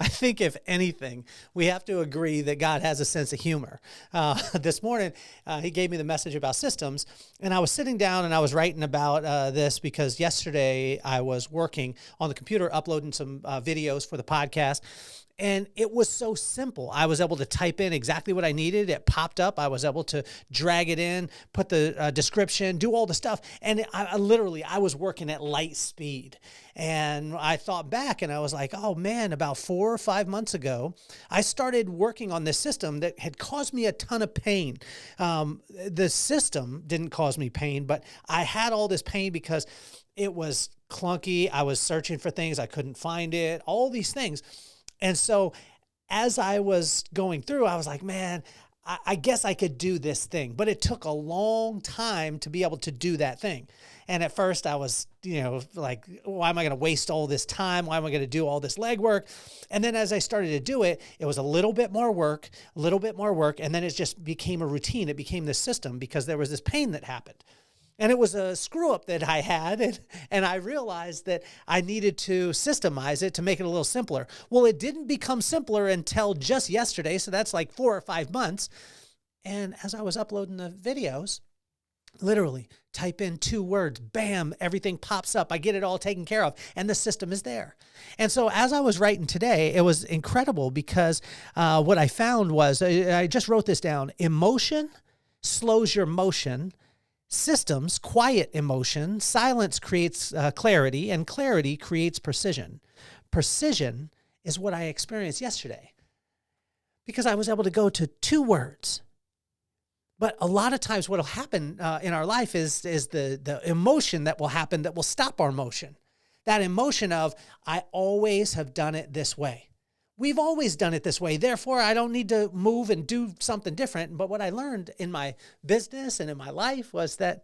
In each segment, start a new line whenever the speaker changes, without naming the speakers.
I think if anything, we have to agree that God has a sense of humor. This morning, he gave me the message about systems, and I was sitting down and I was writing about this because yesterday I was working on the computer, uploading some videos for the podcast. And it was so simple. I was able to type in exactly what I needed. It popped up. I was able to drag it in, put the description, do all the stuff. And I was working at light speed. And I thought back and I was like, oh man, about 4 or 5 months ago, I started working on this system that had caused me a ton of pain. The system didn't cause me pain, but I had all this pain because it was clunky. I was searching for things. I couldn't find it, all these things. And so as I was going through, I was like, man, I guess I could do this thing. But it took a long time to be able to do that thing. And at first I was, like, why am I going to waste all this time? Why am I going to do all this legwork? And then as I started to do it, it was a little bit more work. And then it just became a routine. It became this system because there was this pain that happened. And it was a screw up that I had, and I realized that I needed to systemize it to make it a little simpler. Well, it didn't become simpler until just yesterday, so that's like 4 or 5 months. And as I was uploading the videos, literally type in 2 words, bam, everything pops up. I get it all taken care of, and the system is there. And so as I was writing today, it was incredible because what I found was, I just wrote this down, emotion slows your motion. Systems quiet emotion, silence creates clarity, and clarity creates precision. Precision is what I experienced yesterday because I was able to go to 2 words. But a lot of times what will happen in our life is the emotion that will happen that will stop our motion. That emotion of, I always have done it this way. We've always done it this way. Therefore, I don't need to move and do something different. But what I learned in my business and in my life was that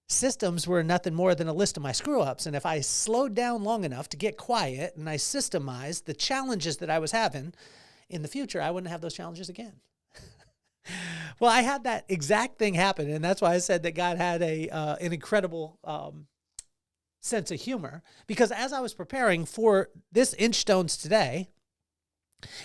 systems were nothing more than a list of my screw-ups. And if I slowed down long enough to get quiet and I systemized the challenges that I was having in the future, I wouldn't have those challenges again. Well, I had that exact thing happen. And that's why I said that God had an incredible sense of humor, because as I was preparing for this Inchstones today,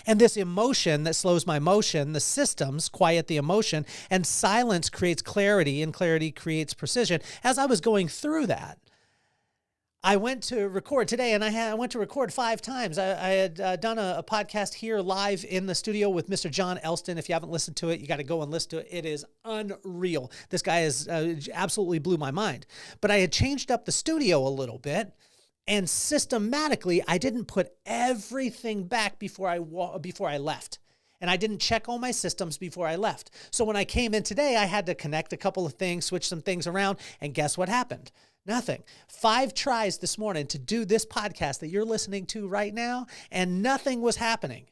and this emotion that slows my motion, the systems quiet the emotion, and silence creates clarity, and clarity creates precision. As I was going through that, I went to record today, and I went to record 5 times. I had done a podcast here live in the studio with Mr. John Elston. If you haven't listened to it, you got to go and listen to it. It is unreal. This guy is absolutely blew my mind. But I had changed up the studio a little bit, and systematically, I didn't put everything back before I left. And I didn't check all my systems before I left. So when I came in today, I had to connect a couple of things, switch some things around, and guess what happened? Nothing. 5 tries this morning to do this podcast that you're listening to right now, and nothing was happening.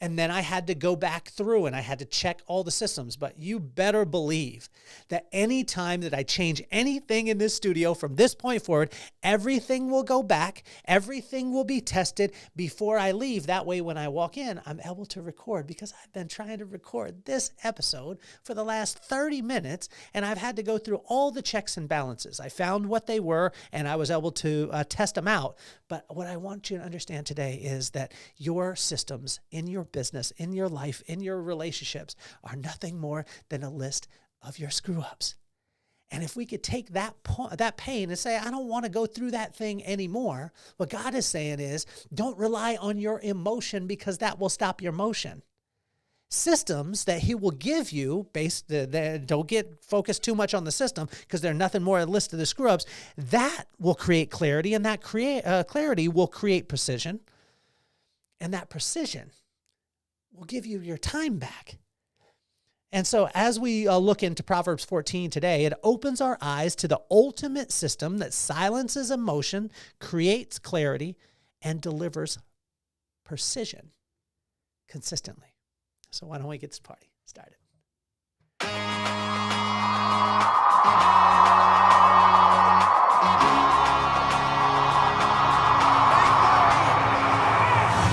And then I had to go back through and I had to check all the systems. But you better believe that any time that I change anything in this studio from this point forward, everything will go back. Everything will be tested before I leave. That way, when I walk in, I'm able to record, because I've been trying to record this episode for the last 30 minutes, and I've had to go through all the checks and balances. I found what they were, and I was able to test them out. But what I want you to understand today is that your systems in your business, in your life, in your relationships are nothing more than a list of your screw-ups. And if we could take that pain and say, I don't want to go through that thing anymore, what God is saying is, don't rely on your emotion, because that will stop your motion. Systems that he will give you, don't get focused too much on the system, because they're nothing more than a list of the screw-ups, that will create clarity, and that clarity will create precision. And that precision will give you your time back. And so as we look into Proverbs 14 today, it opens our eyes to the ultimate system that silences emotion, creates clarity, and delivers precision consistently. So why don't we get this party started?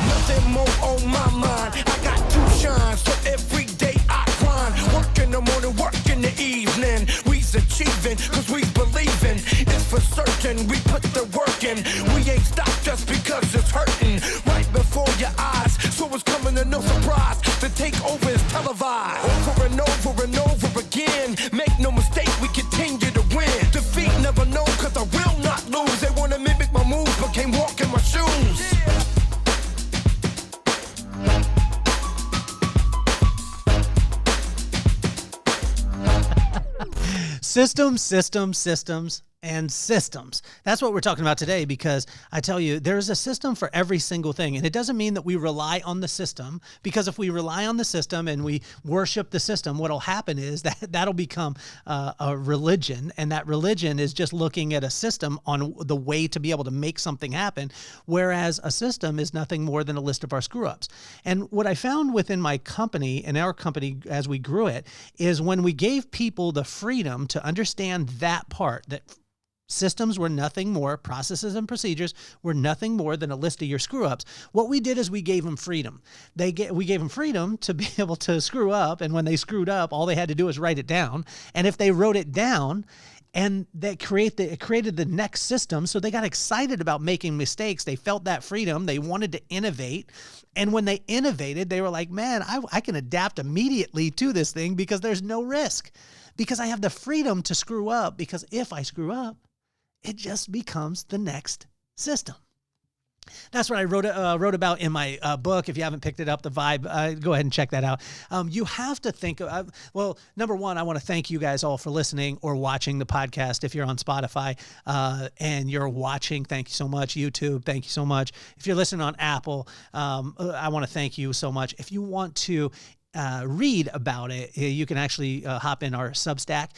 Nothing more on my mind. I got 2 shines, so every day I grind. Work in the morning, work in the evening. We's achieving, cause we believing. It's for certain, we put they're working. We ain't stopped just because it's hurting. Right before your eyes, so it's coming to no surprise. The takeover is televised. Over and over and over again. Make no mistake, we continue to win. Defeat never known, cause I will not lose. They wanna mimic my moves, but can't walk in my shoes.
Systems, and systems. That's what we're talking about today, because I tell you, there's a system for every single thing. And it doesn't mean that we rely on the system, because if we rely on the system and we worship the system, what'll happen is that that'll become a religion. And that religion is just looking at a system on the way to be able to make something happen. Whereas a system is nothing more than a list of our screw ups. And what I found within my company and our company as we grew it is when we gave people the freedom to understand that part, that systems were nothing more, processes and procedures were nothing more than a list of your screw-ups. What we did is we gave them freedom. We gave them freedom to be able to screw up, and when they screwed up, all they had to do was write it down. And if they wrote it down, and it created the next system, so they got excited about making mistakes. They felt that freedom. They wanted to innovate. And when they innovated, they were like, man, I can adapt immediately to this thing because there's no risk. Because I have the freedom to screw up, because if I screw up, it just becomes the next system. That's what I wrote about in my book. If you haven't picked it up, The Vibe, go ahead and check that out. You have to think of, well, number one, I want to thank you guys all for listening or watching the podcast. If you're on Spotify and you're watching, thank you so much. YouTube, thank you so much. If you're listening on Apple, I want to thank you so much. If you want to read about it, you can actually hop in our Substack.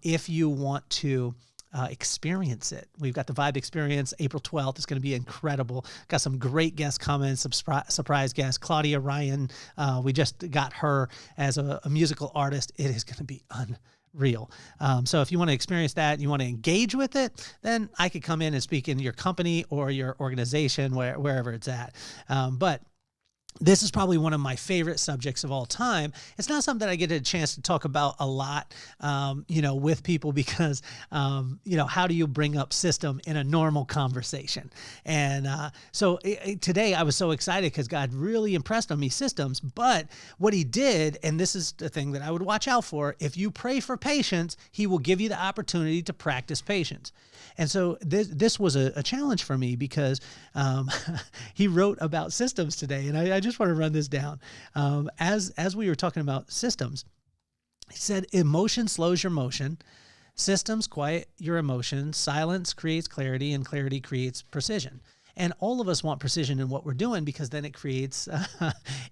If you want to experience it, we've got the Vibe Experience, April 12th. It's going to be incredible. Got some great guests coming, some surprise guests. Claudia Ryan, we just got her as a musical artist. It is going to be unreal. So if you want to experience that, you want to engage with it, then I could come in and speak in your company or your organization, wherever it's at. But this is probably one of my favorite subjects of all time. It's not something that I get a chance to talk about a lot, with people because, how do you bring up system in a normal conversation? And so today I was so excited because God really impressed on me systems. But what he did, and this is the thing that I would watch out for, if you pray for patience, he will give you the opportunity to practice patience. And so this was a challenge for me because he wrote about systems today, and I just want to run this down. As we were talking about systems, he said, emotion slows your motion, systems quiet your emotions, silence creates clarity, and clarity creates precision. And all of us want precision in what we're doing because then it creates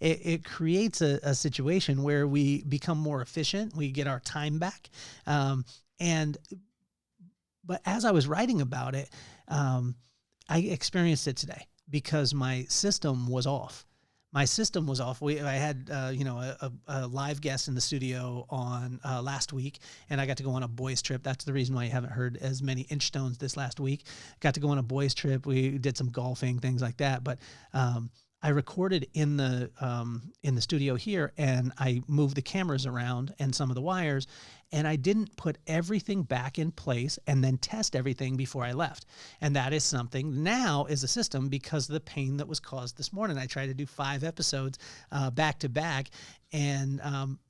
it creates a situation where we become more efficient, we get our time back, But as I was writing about it, I experienced it today because my system was off. My system was off. I had, a live guest in the studio on last week, and I got to go on a boys trip. That's the reason why you haven't heard as many Inchstones this last week. Got to go on a boys trip. We did some golfing, things like that. But I recorded in the studio here, and I moved the cameras around and some of the wires, and I didn't put everything back in place and then test everything before I left. And that is something now is a system because of the pain that was caused this morning. I tried to do 5 episodes back to back, and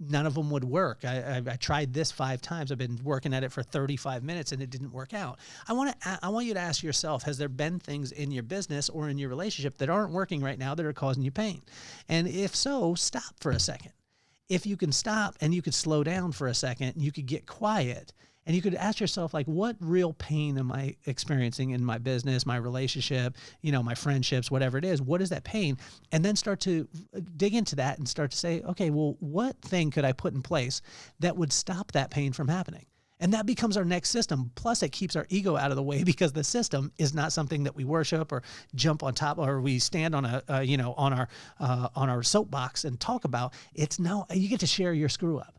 none of them would work. I tried this 5 times. I've been working at it for 35 minutes, and it didn't work out. I want you to ask yourself, has there been things in your business or in your relationship that aren't working right now that are causing you pain? And if so, stop for a second. If you can stop and you could slow down for a second, and you could get quiet, and you could ask yourself, like, what real pain am I experiencing in my business, my relationship, my friendships, whatever it is, what is that pain? And then start to dig into that and start to say, okay, well, what thing could I put in place that would stop that pain from happening? And that becomes our next system. Plus, it keeps our ego out of the way because the system is not something that we worship or jump on top or we stand on on our soapbox and talk about. It's no, you get to share your screw up.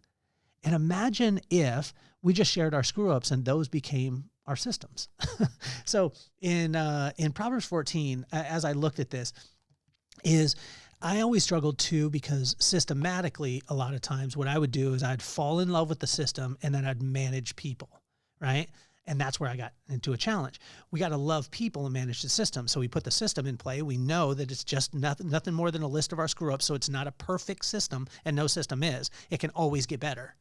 And imagine if we just shared our screw ups and those became our systems. So in Proverbs 14, as I looked at this, I always struggled too because systematically, a lot of times what I would do is I'd fall in love with the system and then I'd manage people, right? And that's where I got into a challenge. We got to love people and manage the system. So we put the system in play. We know that it's just nothing more than a list of our screw ups. So it's not a perfect system, and no system is. It can always get better.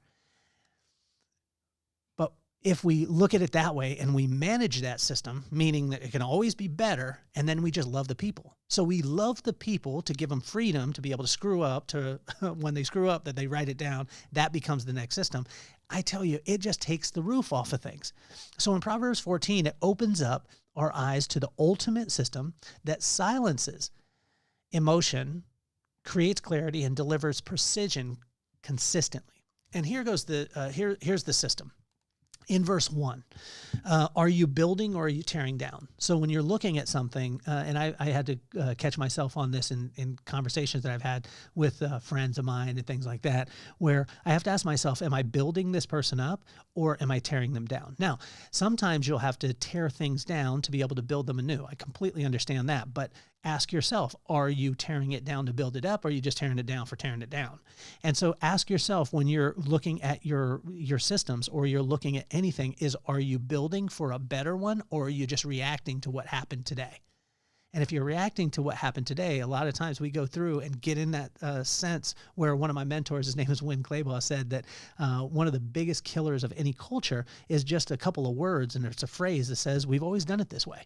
But if we look at it that way and we manage that system, meaning that it can always be better, and then we just love the people. So we love the people to give them freedom to be able to screw up, to when they screw up, that they write it down. That becomes the next system. I tell you, it just takes the roof off of things. So in Proverbs 14, it opens up our eyes to the ultimate system that silences emotion, creates clarity, and delivers precision consistently. And here goes here's the system. In verse 1, are you building or are you tearing down? So when you're looking at something, and I had to catch myself on this in conversations that I've had with friends of mine and things like that, where I have to ask myself, am I building this person up or am I tearing them down? Now, sometimes you'll have to tear things down to be able to build them anew. I completely understand that, but ask yourself, are you tearing it down to build it up, or are you just tearing it down for tearing it down? And so ask yourself, when you're looking at your systems or you're looking at anything, are you building for a better one, or are you just reacting to what happened today? And if you're reacting to what happened today, a lot of times we go through and get in that sense where one of my mentors, his name is Win Claybaugh, said that one of the biggest killers of any culture is just a couple of words, and it's a phrase that says, we've always done it this way.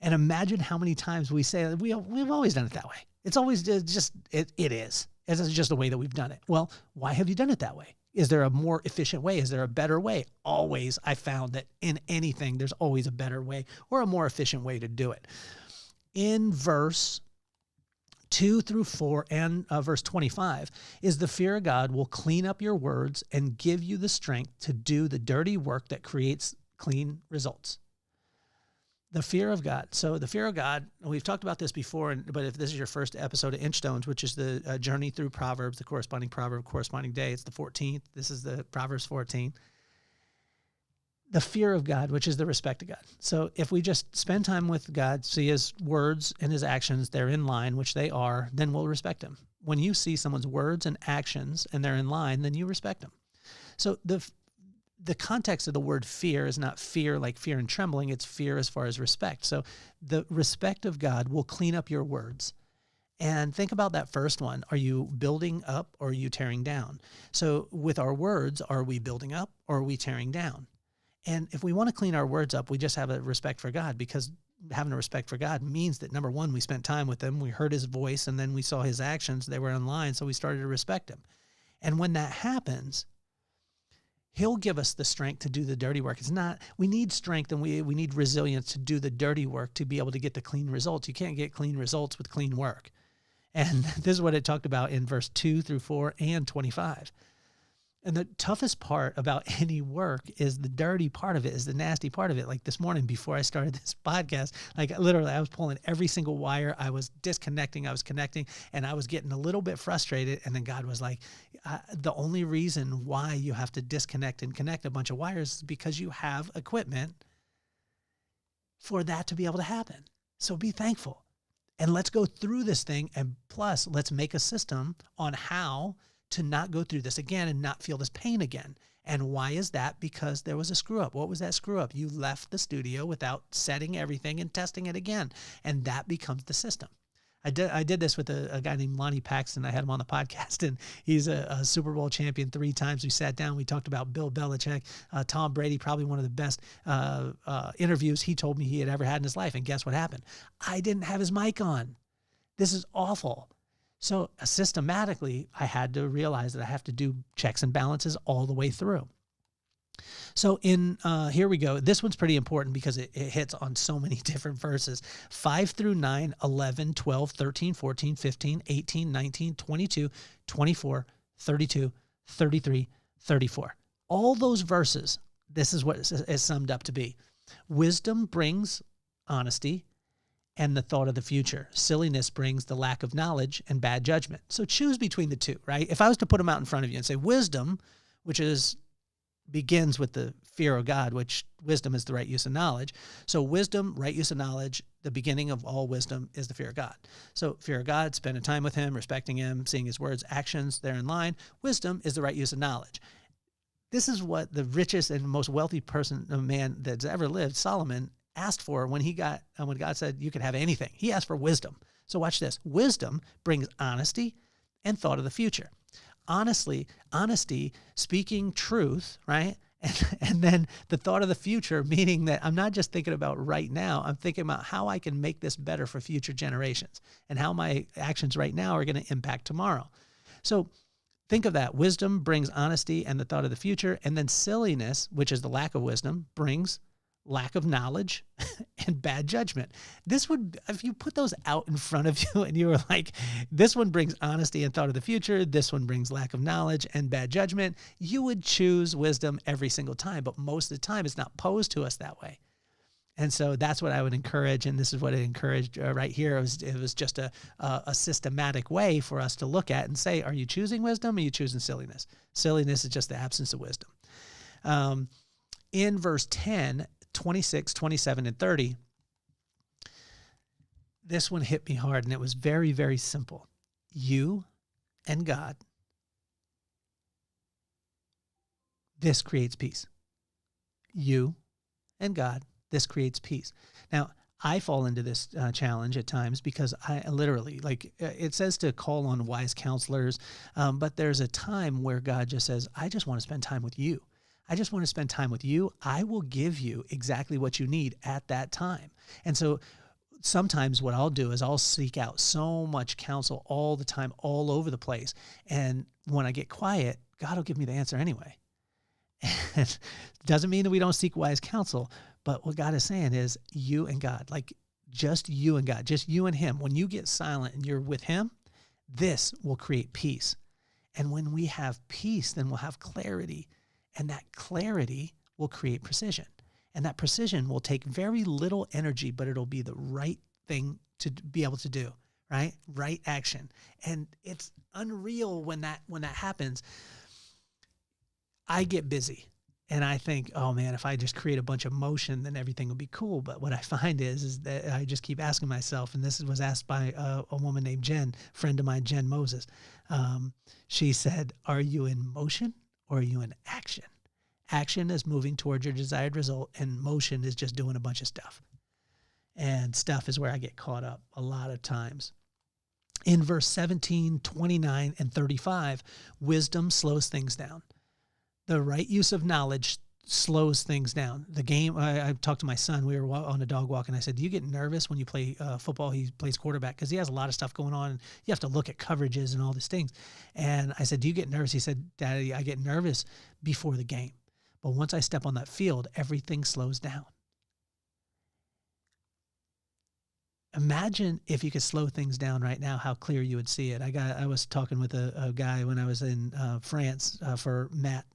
And imagine how many times we say that we've always done it that way. It's always just, it is. It's just the way that we've done it. Well, why have you done it that way? Is there a more efficient way? Is there a better way? Always, I found that in anything, there's always a better way or a more efficient way to do it. In verse 2 through 4 and verse 25 is the fear of God will clean up your words and give you the strength to do the dirty work that creates clean results. The fear of God. So the fear of God, we've talked about this before, but if this is your first episode of Inchstones, which is the journey through Proverbs, the corresponding proverb, corresponding day, it's the 14th. This is the Proverbs 14. The fear of God, which is the respect of God. So if we just spend time with God, see his words and his actions, they're in line, which they are, then we'll respect him. When you see someone's words and actions and they're in line, then you respect them. So the context of the word fear is not fear like fear and trembling. It's fear as far as respect. So the respect of God will clean up your words. And think about that first one. Are you building up or are you tearing down? So with our words, are we building up or are we tearing down? And if we want to clean our words up, we just have a respect for God, because having a respect for God means that, number one, we spent time with him, we heard his voice, and then we saw his actions. They were in line, so we started to respect him. And when that happens, he'll give us the strength to do the dirty work. We need strength and we need resilience to do the dirty work to be able to get the clean results. You can't get clean results with clean work. And this is what it talked about in verse 2 through 4 and 25. And the toughest part about any work is the dirty part of it, is the nasty part of it. Like this morning before I started this podcast, like literally I was pulling every single wire. I was disconnecting, I was connecting, and I was getting a little bit frustrated. And then God was like, the only reason why you have to disconnect and connect a bunch of wires is because you have equipment for that to be able to happen. So be thankful. And let's go through this thing. And plus, let's make a system on how to not go through this again and not feel this pain again. And why is that? Because there was a screw up. What was that screw up? You left the studio without setting everything and testing it again. And that becomes the system. I did this with a guy named Lonnie Paxton. I had him on the podcast, and he's a Super Bowl champion 3 times. We sat down. We talked about Bill Belichick, Tom Brady, probably one of the best interviews he told me he had ever had in his life. And guess what happened? I didn't have his mic on. This is awful. So systematically, I had to realize that I have to do checks and balances all the way through. So here we go. This one's pretty important because it hits on so many different verses. 5 through 9, 11, 12, 13, 14, 15, 18, 19, 22, 24, 32, 33, 34. All those verses, this is what it's summed up to be. Wisdom brings honesty and the thought of the future. Silliness brings the lack of knowledge and bad judgment. So choose between the two, right? If I was to put them out in front of you and say wisdom, which begins with the fear of God, which wisdom is the right use of knowledge. So wisdom, right use of knowledge, the beginning of all wisdom is the fear of God. So fear of God, spending time with him, respecting him, seeing his words, actions, they're in line. Wisdom is the right use of knowledge. This is what the richest and most wealthy man that's ever lived, Solomon, asked for when God said you could have anything. He asked for wisdom. So watch this. Wisdom brings honesty and thought of the future. Honesty, speaking truth, right? And then the thought of the future, meaning that I'm not just thinking about right now, I'm thinking about how I can make this better for future generations and how my actions right now are going to impact tomorrow. So think of that. Wisdom brings honesty and the thought of the future. And then silliness, which is the lack of wisdom, brings lack of knowledge and bad judgment. This would, if you put those out in front of you and you were like, this one brings honesty and thought of the future, this one brings lack of knowledge and bad judgment, you would choose wisdom every single time. But most of the time, it's not posed to us that way. And so that's what I would encourage, and this is what it encouraged right here. It was just a systematic way for us to look at and say, are you choosing wisdom or are you choosing silliness? Silliness is just the absence of wisdom. In verse 10, 26, 27, and 30, this one hit me hard, and it was very, very simple. You and God, this creates peace. You and God, this creates peace. Now, I fall into this challenge at times because I literally, it says to call on wise counselors, but there's a time where God just says, I just want to spend time with you. I just want to spend time with you. I will give you exactly what you need at that time. And so sometimes what I'll do is I'll seek out so much counsel all the time, all over the place. And when I get quiet, God will give me the answer anyway. And it doesn't mean that we don't seek wise counsel, but what God is saying is you and God, like just you and God, just you and him. When you get silent and you're with him, this will create peace. And when we have peace, then we'll have clarity. And that clarity will create precision. And that precision will take very little energy, but it'll be the right thing to be able to do, right? Right action. And it's unreal when that happens. I get busy and I think, oh man, if I just create a bunch of motion, then everything will be cool. But what I find is that I just keep asking myself, and this was asked by a woman named Jen, friend of mine, Jen Moses. She said, are you in motion or are you in action? Action is moving towards your desired result, and motion is just doing a bunch of stuff. And stuff is where I get caught up a lot of times. In verse 17, 29, and 35, wisdom slows things down. The right use of knowledge slows things down. The game, I talked to my son, we were on a dog walk, and I said, do you get nervous when you play football? He plays quarterback because he has a lot of stuff going on, and you have to look at coverages and all these things. And I said, do you get nervous? He said, Daddy, I get nervous before the game. But once I step on that field, everything slows down. Imagine if you could slow things down right now, how clear you would see it. I was talking with a guy when I was in France for Matt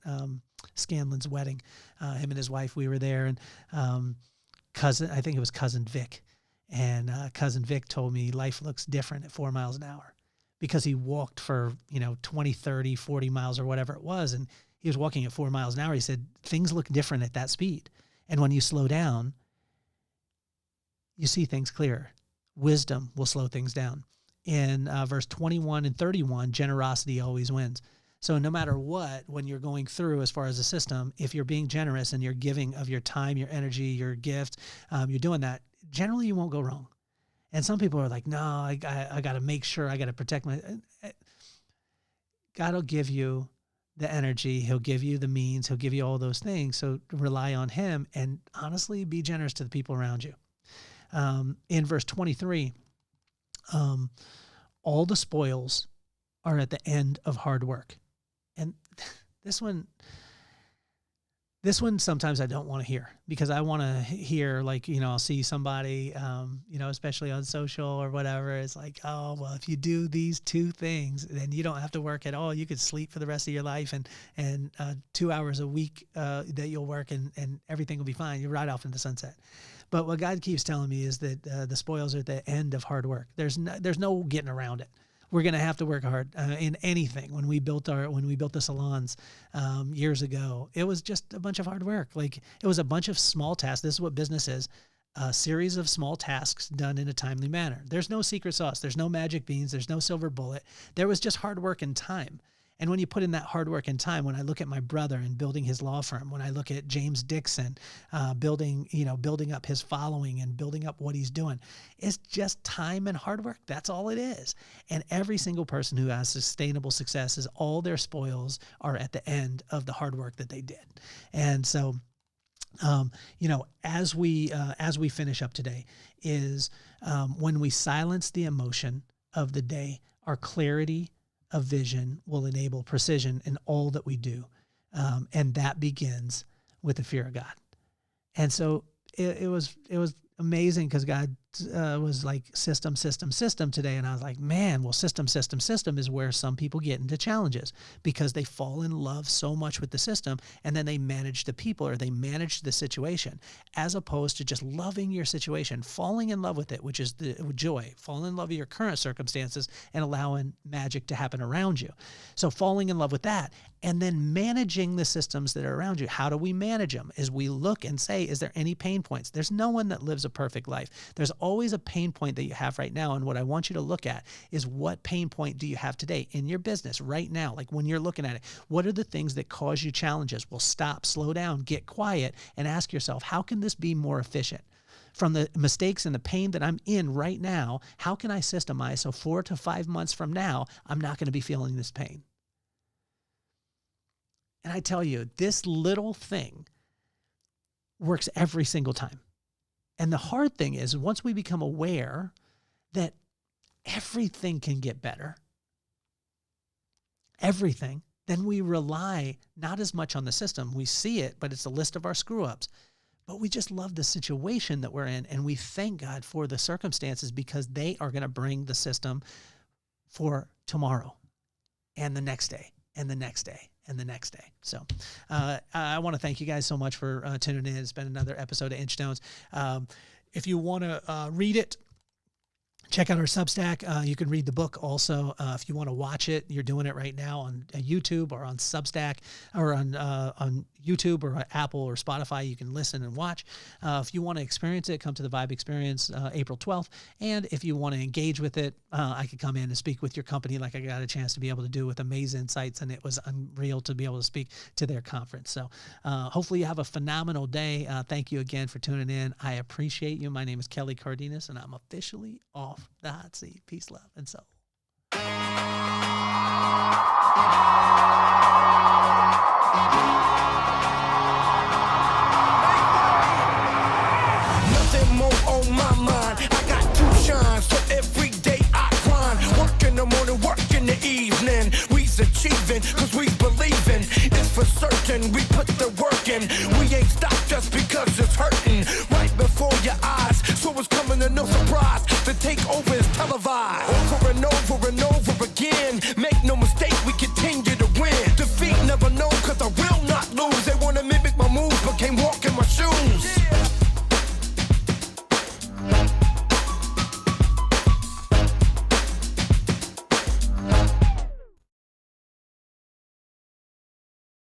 Scanlon's wedding. Him and his wife, we were there, and I think it was cousin Vic. And cousin Vic told me life looks different at 4 miles an hour because he walked for, 20, 30, 40 miles or whatever it was. And he was walking at 4 miles an hour. He said, things look different at that speed. And when you slow down, you see things clearer. Wisdom will slow things down. In verse 21 and 31, generosity always wins. So no matter what, when you're going through as far as a system, if you're being generous and you're giving of your time, your energy, your gift, you're doing that, generally you won't go wrong. And some people are like, no, I got to make sure, I got to protect my... God will give you the energy. He'll give you the means. He'll give you all those things. So rely on him and honestly be generous to the people around you. In verse 23, all the spoils are at the end of hard work. And this one sometimes I don't want to hear because I want to hear I'll see somebody, especially on social or whatever. It's like, oh, well, if you do these two things, then you don't have to work at all. You could sleep for the rest of your life and 2 hours a week that you'll work and everything will be fine. You ride off into the sunset. But what God keeps telling me is that the spoils are at the end of hard work. There's no getting around it. We're going to have to work hard in anything. When we built the salons years ago, it was just a bunch of hard work. It was a bunch of small tasks. This is what business is. A series of small tasks done in a timely manner. There's no secret sauce. There's no magic beans. There's no silver bullet. There was just hard work and time. And when you put in that hard work and time, when I look at my brother and building his law firm, when I look at James Dixon, building up his following and building up what he's doing, it's just time and hard work. That's all it is. And every single person who has sustainable success is all their spoils are at the end of the hard work that they did. And so, as we finish up today is, when we silence the emotion of the day, our clarity of vision will enable precision in all that we do. And that begins with the fear of God. And so it was amazing because God was like system today. And I was like, man, well, system is where some people get into challenges because they fall in love so much with the system and then they manage the people or they manage the situation as opposed to just loving your situation, falling in love with it, which is the joy, falling in love with your current circumstances and allowing magic to happen around you. So falling in love with that and then managing the systems that are around you. How do we manage them? Is we look and say, is there any pain points? There's no one that lives a perfect life. There's always a pain point that you have right now. And what I want you to look at is what pain point do you have today in your business right now? Like when you're looking at it, what are the things that cause you challenges? Well, stop, slow down, get quiet and ask yourself, how can this be more efficient? From the mistakes and the pain that I'm in right now, how can I systemize so 4 to 5 months from now, I'm not going to be feeling this pain? And I tell you, this little thing works every single time. And the hard thing is once we become aware that everything can get better, everything, then we rely not as much on the system. We see it, but it's a list of our screw ups. But we just love the situation that we're in. And we thank God for the circumstances because they are going to bring the system for tomorrow and the next day and the next day and the next day. So I want to thank you guys so much for tuning in. It's been another episode of Inchstones. If you want to read it, check out our Substack. You can read the book also. If you want to watch it, you're doing it right now on YouTube or on Substack or on YouTube or Apple or Spotify. You can listen and watch. If you want to experience it, come to the Vibe Experience April 12th. And if you want to engage with it, I could come in and speak with your company like I got a chance to be able to do with Amazing Insights. And it was unreal to be able to speak to their conference. So hopefully you have a phenomenal day. Thank you again for tuning in. I appreciate you. My name is Kelly Cardenas, and I'm officially off the hot seat. Peace, love, and soul.
Nothing more on my mind. I got two shines, so every day I grind. Work in the morning, work in the evening. We's achieving, cause we believing. It's for certain, we put the work in. We ain't stopped just because it's hurting. Right before your eyes, so it's coming to no surprise. The takeover is televised. Over and over again, make